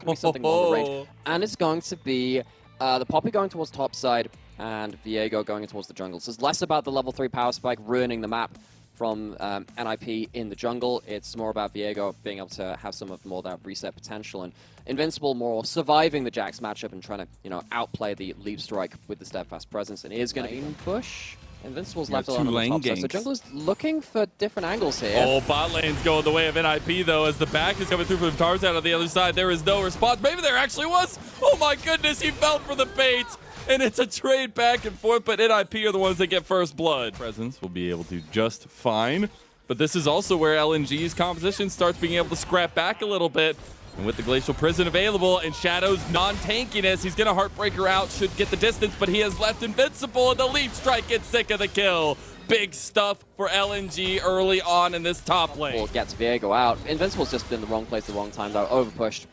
Be something longer range. And it's going to be the Poppy going towards top side and Viego going towards the jungle. So it's less about the level 3 power spike ruining the map from NIP in the jungle. It's more about Viego being able to have some of more that reset potential, and Invincible more surviving the Jax matchup and trying to, you know, outplay the leap strike with the steadfast presence. And it is going to push. Invincible's left alone on the top side. So Jungler's looking for different angles here. Oh, bot lane's going the way of NIP though, as the back is coming through from Tarzan on the other side. There is no response. Maybe there actually was. Oh my goodness, he fell for the bait. And it's a trade back and forth, but NIP are the ones that get first blood. Presence will be able to just fine. But this is also where LNG's composition starts being able to scrap back a little bit. And with the Glacial Prison available and Shadow's non-tankiness, he's going to Heartbreaker out, should get the distance, but he has left Invincible, and the Leap Strike gets sick of the kill. Big stuff for LNG early on in this top lane. Gets Viego out. Invincible's just been in the wrong place at the wrong time, though. Overpushed.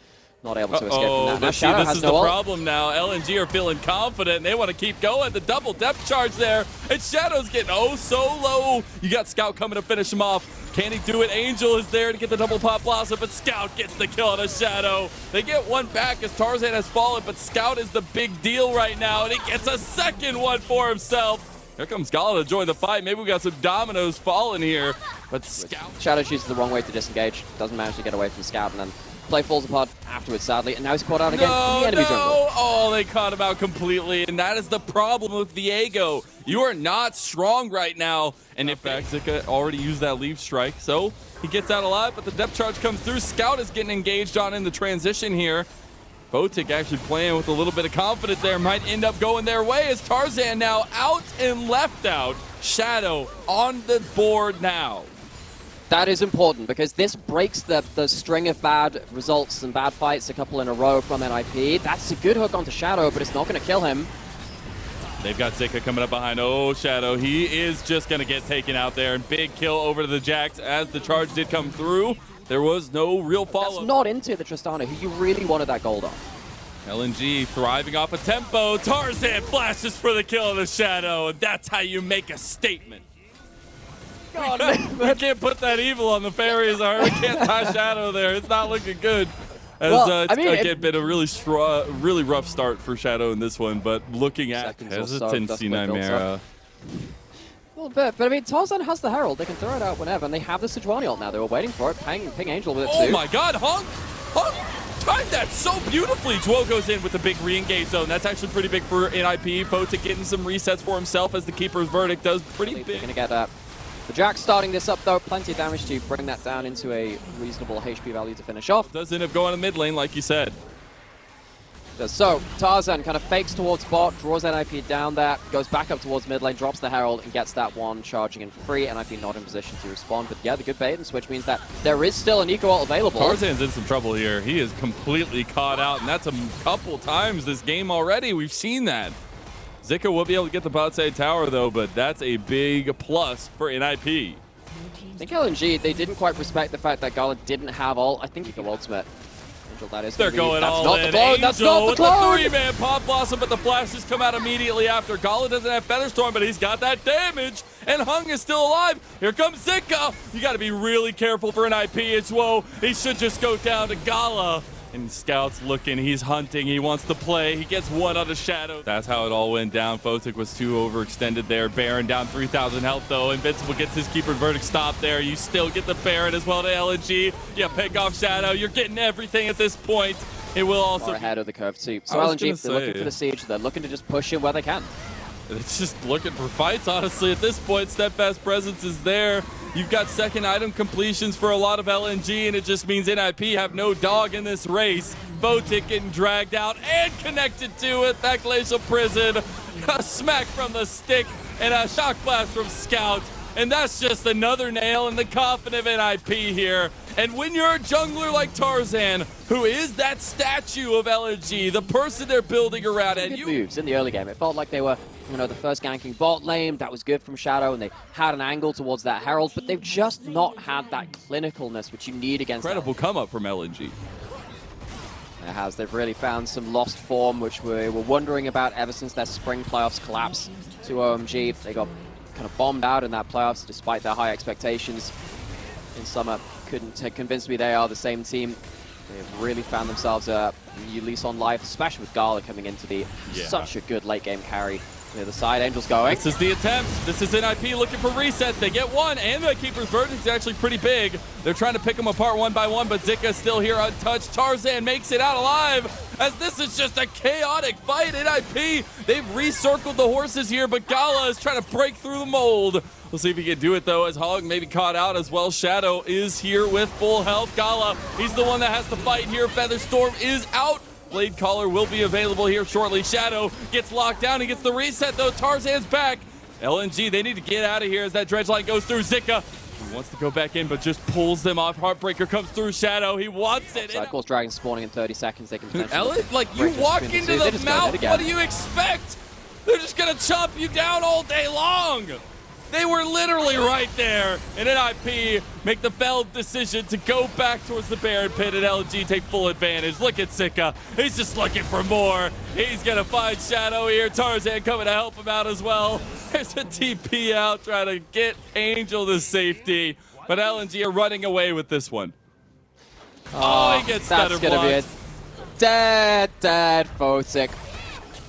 Not able to escape from that. But see, this is the problem now. LNG are feeling confident, and they want to keep going. The double depth charge there, and Shadow's getting oh so low. You got Scout coming to finish him off. Can he do it? Angel is there to get the double pop blossom, but Scout gets the kill on a Shadow. They get one back as Tarzan has fallen, but Scout is the big deal right now, and he gets a second one for himself. Here comes Gala to join the fight. Maybe we got some dominoes falling here, but Scout. Shadow chooses the wrong way to disengage. Doesn't manage to get away from Scout, and then play falls apart afterwards, sadly, and now he's caught out again in the enemy jungle. Oh, they caught him out completely, and that is the problem with Viego. You are not strong right now, and in fact, Zika already used that leap strike, so he gets out alive, but the depth charge comes through. Scout is getting engaged on in the transition here. Botic actually playing with a little bit of confidence there, might end up going their way as Tarzan now out and left out. Shadow on the board now. That is important because this breaks the string of bad results and bad fights a couple in a row from NIP. That's a good hook onto Shadow, but it's not going to kill him. They've got Zika coming up behind. Oh, Shadow, he is just going to get taken out there. And big kill over to the Jax as the charge did come through. There was no real follow-up. That's not into the Tristana, who you really wanted that gold on. LNG thriving off a tempo. Tarzan flashes for the kill of the Shadow, and that's how you make a statement. We can't put that evil on the fairies. We can't tie Shadow there. It's not looking good. It's again been a really rough start for Shadow in this one, but looking at hesitancy, Nymera. A little bit, but I mean, Tarzan has the Herald. They can throw it out whenever, and they have the Sejuani ult now. They were waiting for it. Ping Angel with it too. Oh my god, Hung timed that so beautifully. Dwo goes in with a big re-engage zone. That's actually pretty big for NIP. Botic getting some resets for himself as the Keeper's Verdict does pretty big. They're going to get that. The Jax starting this up though, plenty of damage to bring that down into a reasonable HP value to finish off. Does end up going to mid lane like you said. So, Tarzan kind of fakes towards bot, draws NIP down there, goes back up towards mid lane, drops the Herald, and gets that one charging in for free. NIP not in position to respond, but yeah, the good bait and switch means that there is still an eco ult available. Tarzan's in some trouble here. He is completely caught out, and that's a couple times this game already. We've seen that. Zika will be able to get the bot side tower though, but that's a big plus for NIP. I think LNG, they didn't quite respect the fact that Gala didn't have ult. I think he could ultimate. Angel, that is They're going all in. That's not the clone! With the 3-man pop blossom, but the flashes come out immediately after. Gala doesn't have Featherstorm, but he's got that damage, and Hung is still alive. Here comes Zika. You got to be really careful for NIP. It's whoa. He should just go down to Gala. And Scout's looking, he's hunting, he wants to play, he gets one on the Shadow. That's how it all went down. Botic was too overextended there. Baron down 3,000 health though. Invincible gets his Keeper's Verdict stop there. You still get the Baron as well to LNG. You pick off Shadow, you're getting everything at this point. It will also be ahead of the curve too. So LNG, they're looking for the siege, they're looking to just push in where they can. It's just looking for fights, honestly. At this point, Steadfast Presence is there. You've got second item completions for a lot of LNG, and it just means NIP have no dog in this race. Botic getting dragged out and connected to it. That Glacial Prison, a smack from the stick, and a shock blast from Scout. And that's just another nail in the coffin of NIP here. And when you're a jungler like Tarzan, who is that statue of LNG, the person they're building around, and you moves in the early game. It felt like they were, you know, the first ganking bot lane. That was good from Shadow, and they had an angle towards that Herald, but they've just not had that clinicalness which you need against. Incredible come up from LNG. It has. They've really found some lost form, which we were wondering about ever since their spring playoffs collapse to OMG. They got kind of bombed out in that playoffs despite their high expectations in summer. Couldn't convince me they are the same team They've really found themselves a new lease on life, especially with Gala coming into the such a good late game carry. The other side, Angel's going. This is the attempt. This is NIP looking for resets. They get one, and the Keeper's Verdict is actually pretty big. They're trying to pick them apart one by one, but Zika still here untouched. Tarzan makes it out alive, as this is just a chaotic fight. NIP, they've recircled the horses here, but Gala is trying to break through the mold. We'll see if he can do it, though, as Hog maybe caught out as well. Shadow is here with full health. Gala, he's the one that has to fight here. Featherstorm is out. Blade Caller will be available here shortly. Shadow gets locked down. He gets the reset, though. Tarzan's back. LNG, they need to get out of here as that dredge line goes through. Zika, he wants to go back in, but just pulls them off. Heartbreaker comes through. Shadow, he wants it. Of course, Dragon spawning in 30 seconds. They can potentially... Like, you walk into the mouth, what do you expect? They're just going to chop you down all day long. They were literally right there, and NIP make the failed decision to go back towards the Baron Pit, and LNG take full advantage. Look at Zika. He's just looking for more. He's going to find Shadow here. Tarzan coming to help him out as well. There's a TP out trying to get Angel to safety, but LNG are running away with this one. Oh, he gets stutter blocked. That's going to be a dead Photic.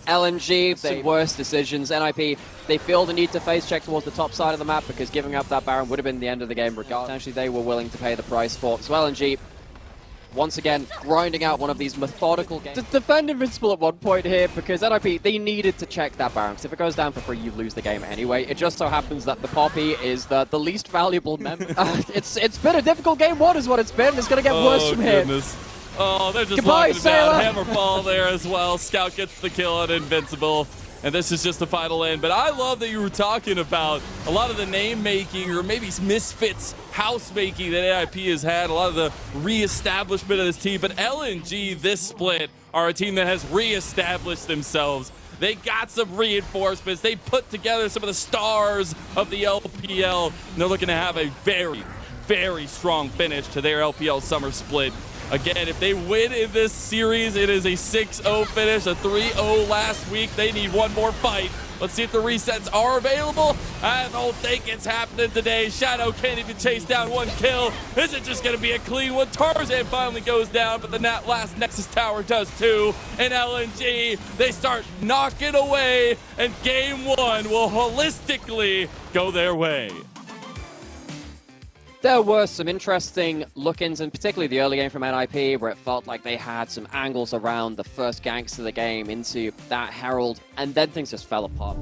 LNG, the worst decisions. NIP, they feel the need to face check towards the top side of the map because giving up that Baron would have been the end of the game regardless. Potentially, they were willing to pay the price for. So LNG, once again, grinding out one of these methodical games. To defend Invincible at one point here because NIP, they needed to check that Baron. Because if it goes down for free, you lose the game anyway. It just so happens that the Poppy is the least valuable member. It's been a difficult game one is what it's been. It's going to get worse from here. Oh, they're just Goodbye, locking down. Hammerball there as well. Scout gets the kill on Invincible. And this is just the final end. But I love that you were talking about a lot of the name making or maybe misfits house making that NIP has had. A lot of the reestablishment of this team. But LNG, this split, are a team that has reestablished themselves. They got some reinforcements. They put together some of the stars of the LPL. And they're looking to have a very, very strong finish to their LPL summer split. Again, if they win in this series, it is a 6-0 finish, a 3-0 last week. They need one more fight. Let's see if the resets are available. I don't think it's happening today. Shadow can't even chase down one kill. Is it just going to be a clean one? Tarzan finally goes down, but the last Nexus Tower does too. And LNG, they start knocking away, and game one will holistically go their way. There were some interesting look-ins, and particularly the early game from NIP, where it felt like they had some angles around the first ganks of the game into that Herald, and then things just fell apart.